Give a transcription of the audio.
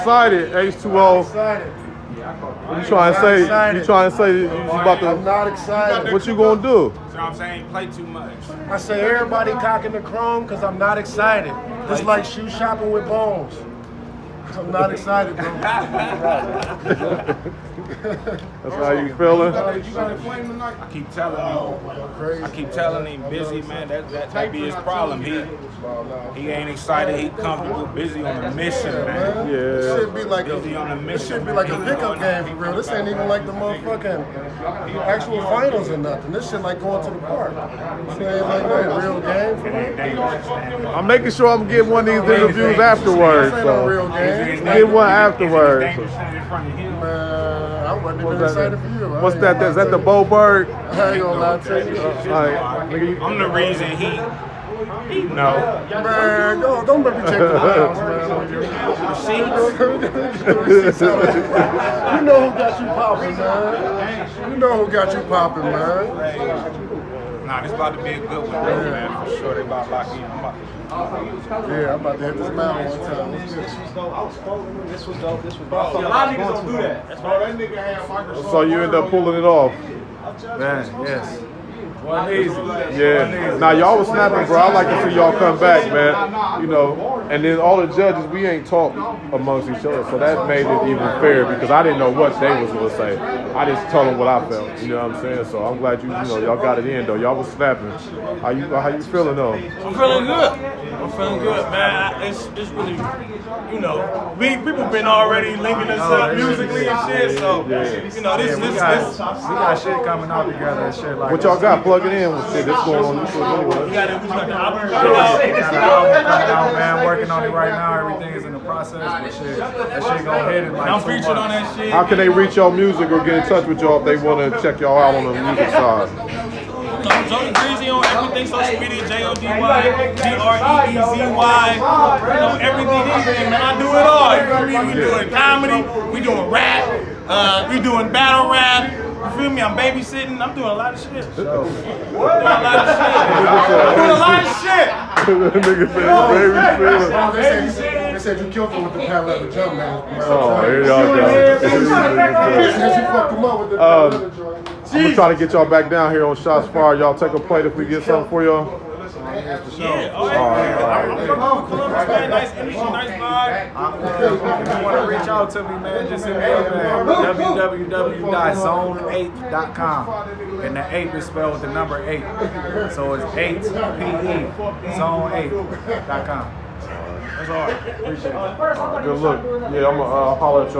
Excited, H20. Excited. You trying to say? You trying to say you about to? I'm not excited. What you gonna do? So I'm saying play too much. I say everybody cocking the chrome because I'm not excited. It's like shoe shopping with bones. I'm not excited, bro. That's how you feeling? I keep telling him, busy, man. That be his problem. He ain't excited. He comfortable, busy on a mission, man. Yeah. This should be like Busy on a mission. This should be like a pickup game for real. This ain't even like the motherfucking actual finals or nothing. This shit like going to the park. This ain't like a real game for real. I'm making sure I'm getting one of these interviews afterwards. This ain't no real So game. get one afterwards. Man, I wasn't even excited for you. What's that? Is that the BoBerg? I ain't gonna lie to you. I'm the reason he no. Man, don't let me check the house, man. You know who got you popping, man. You know who got you popping, man. Nah, this about to be a good one, man. For sure, they about to lock in. Yeah, I'm about to hit this mountain one time. This was dope. A lot of niggas don't do that. That's why that nigga had Microsoft. So you end up pulling it off. Man, yes. One easy. Yeah. Now y'all was snapping, bro. I like to see y'all come back, man. You know, and then all the judges, we ain't talked amongst each other, so that made it even fair because I didn't know what they was gonna say. I just told them what I felt. You know what I'm saying? So I'm glad y'all got it in though. Y'all was snapping. How you feeling though? I'm feeling good. Man. It's really, people been already linking us up musically and shit. So this. We got shit coming out together and shit like. What y'all got? Plug it in with shit. This going on this anyway. We got the album coming out, man. Working on it right now. Everything is in the process, but shit, that shit gonna hit in like I'm 2 featured months. on that shit. How can they reach y'all music or get in touch with y'all if they want to check y'all out on the music side? Johnny Breezy on everything social media, JODY, GREEZY, everything, man. I do it all. You feel me? We doing comedy, we doing rap, we doing battle rap. You feel me? I'm babysitting. I'm doing a lot of shit. Nigga They said you killed him with the pad leather jump, man. Oh, here y'all go. They said you fucked him up with the pad leather jump. I'm gonna try to get y'all back down here on Shotz Fire. Y'all take a plate if we get something for y'all. Yeah, all right. Columbus, man. Nice energy, nice vibe. If you want to reach out to me, man, just hit me up at www.zone8.com. And the 8 is spelled with the number 8. So it's 8PE, zone8.com. That's all right. Appreciate it. Good look. Yeah, I'm gonna holler at y'all.